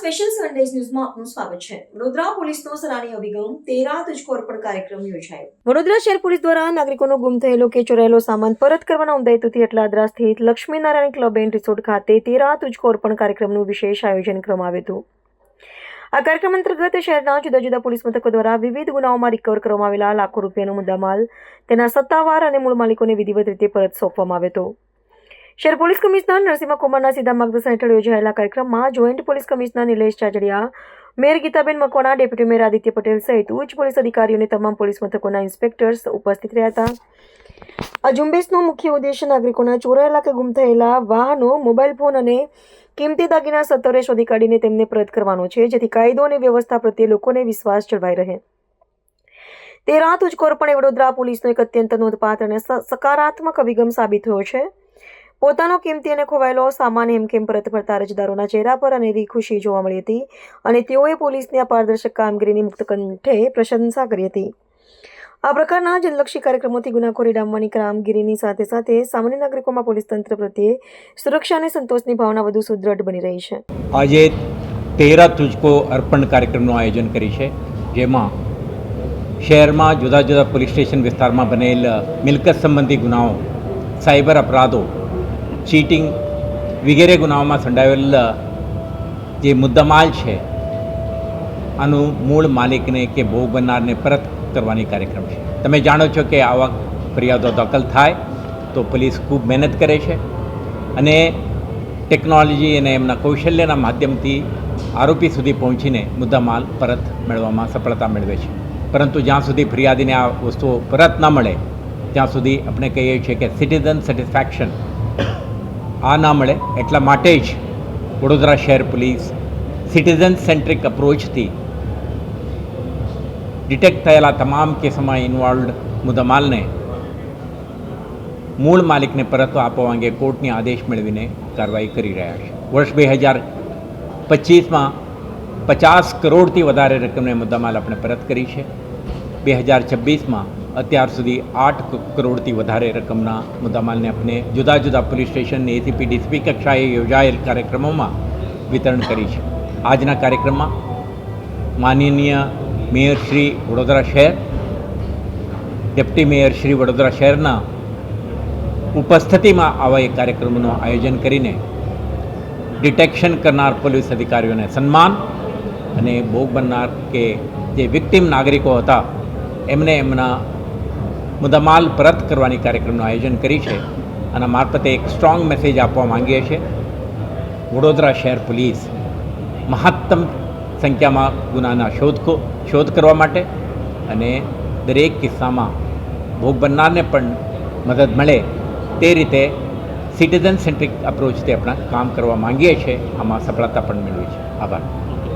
Special Sundays ન્યૂઝમાં આપનું સ્વાગત છે। વડોદરા પોલીસનો સરાહનીય અભિગમ 13 તુજકો અર્પણ કાર્યક્રમ યોજાયો। વડોદરા શહેર પોલીસ દ્વારા નાગરિકોનો ગુમ થયેલો કે ચોરાયેલો સામાન પરત કરવાના ઉમદા હેતુથી અટલાદરા સ્થિત લક્ષ્મીનારાયણ ક્લબ એન્ડ રિસોર્ટ ખાતે 13 તુજકો અર્પણ કાર્યક્રમનું વિશેષ આયોજન કરવામાં આવ્યું હતું। આ કાર્યક્રમ અંતર્ગત શહેરના જુદા જુદા પોલીસ મથકો દ્વારા વિવિધ ગુનાઓમાં રિકવર કરવામાં આવેલા લાખો રૂપિયાનો મુદ્દામાલ તેના સત્તાવાર અને મૂળ માલિકોને વિધિવત રીતે પરત સોંપવામાં આવ્યો હતો। શહેર પોલીસ કમિશનર નરસિંહ કુમારના સીધા માર્ગદર્શન હેઠળ યોજાયેલા કાર્યક્રમમાં joint police commissioner Nilesh Chachadiya, mayor Gitaben Makwana, deputy mayor Aditya Patel સહિત ઉચ્ચ પોલીસ અધિકારીઓ અને તમામ પોલીસ મથકોના ઇન્સ્પેક્ટર્સ ઉપસ્થિત રહ્યા હતા। આ ઝુંબેશનો મુખ્ય ઉદ્દેશ નાગરિકોના ચોરાયેલા કે ગુમ થયેલા વાહનો, મોબાઈલ ફોન અને કિંમતી દાગીના સત્વરે શોધી કાઢીને તેમને પરત કરવાનો છે, જેથી કાયદો અને વ્યવસ્થા પ્રત્યે લોકોને વિશ્વાસ જળવાઈ રહે। 13 તુજકો અર્પણ એ વડોદરા પોલીસનો એક અત્યંત નોંધપાત્ર અને સકારાત્મક અભિગમ સાબિત થયો છે। પોતાનો કિંમતી અને ખોવાયેલો સામાન હેમખેમ પરત ફરતા અરજદારોના ચહેરા પર અનેરી ખુશી જોવા મળી હતી અને તેઓએ પોલીસની આ પારદર્શક કામગીરીની મુક્ત કંઠે પ્રશંસા કરી હતી। આ પ્રકારના જનલક્ષી કાર્યક્રમોથી ગુનાખોરી ડામવાની કામગીરીની સાથે સાથે સામાન્ય નાગરિકોમાં પોલીસ તંત્ર પ્રત્યે સુરક્ષા અને સંતોષની ભાવના વધુ સુદૃઢ બની રહી છે। આજે 13 તુજકો અર્પણ કાર્યક્રમનું આયોજન કરી છે, જેમાં શહેરમાં જુદા જુદા પોલીસ સ્ટેશન વિસ્તારમાં બનેલ મિલકત સંબંધી ગુનાઓ, સાયબર અપરાધો, ચીટિંગ વગેરે ગુનાઓમાં સંડાયેલ જે મુદ્દામાલ છે આનું મૂળ માલિકને કે ભોગ બનનારને પરત કરવાની કાર્યક્રમ છે। તમે જાણો છો કે આવા ફરિયાદો દાખલ થાય તો પોલીસ ખૂબ મહેનત કરે છે અને ટેકનોલોજી અને એમના કૌશલ્યના માધ્યમથી આરોપી સુધી પહોંચીને મુદ્દામાલ પરત મેળવવામાં સફળતા મેળવે છે। પરંતુ જ્યાં સુધી ફરિયાદીને આ વસ્તુઓ પરત ન મળે ત્યાં સુધી આપણે કહીએ છીએ કે સિટીઝન સેટિસ્ફેક્શન આ ના મળે, એટલા માટે જ વડોદરા શહેર પોલીસ સિટીઝન સેન્ટ્રિક અપ્રોચથી ડિટેક્ટ થયેલા તમામ કેસોમાં ઇન્વોલ્વડ મુદ્દામાલને મૂળ માલિકને પરત આપવા અંગે કોર્ટની આદેશ મેળવીને કાર્યવાહી કરી રહ્યા છે। વર્ષ 2025માં 50 કરોડથી વધારે રકમને મુદ્દામાલ આપણે પરત કરી છે। 2026માં અત્યાર સુધી 8 કરોડથી વધારે રકમના મુદ્દામાલને આપણે જુદા જુદા પોલીસ સ્ટેશન, એસીપી, ડીસીપી કક્ષાએ યોજાયેલ કાર્યક્રમોમાં વિતરણ કરી છે। આજના કાર્યક્રમમાં માનનીય મેયર શ્રી વડોદરા શહેર, ડેપ્યુટી મેયર શ્રી વડોદરા શહેરના ઉપસ્થિતિમાં આવા એક કાર્યક્રમનું આયોજન કરીને ડિટેક્શન કરનાર પોલીસ અધિકારીઓને સન્માન અને ભોગ બનનાર કે જે વિક્ટિમ નાગરિકો હતા એમને એમના મુદ્દામાલ પરત કરવાની કાર્યક્રમનું આયોજન કરી છે। આના મારફતે એક સ્ટ્રોંગ મેસેજ આપવા માંગીએ છીએ। વડોદરા શહેર પોલીસ મહત્તમ સંખ્યામાં ગુનાના શોધ કરવા માટે અને દરેક કિસ્સામાં ભોગ બનનારને પણ મદદ મળે તે રીતે સિટીઝન સેન્ટ્રિક અપ્રોચથી આપણા કામ કરવા માંગીએ છીએ। આમાં સફળતા પણ મેળવી છે। આભાર।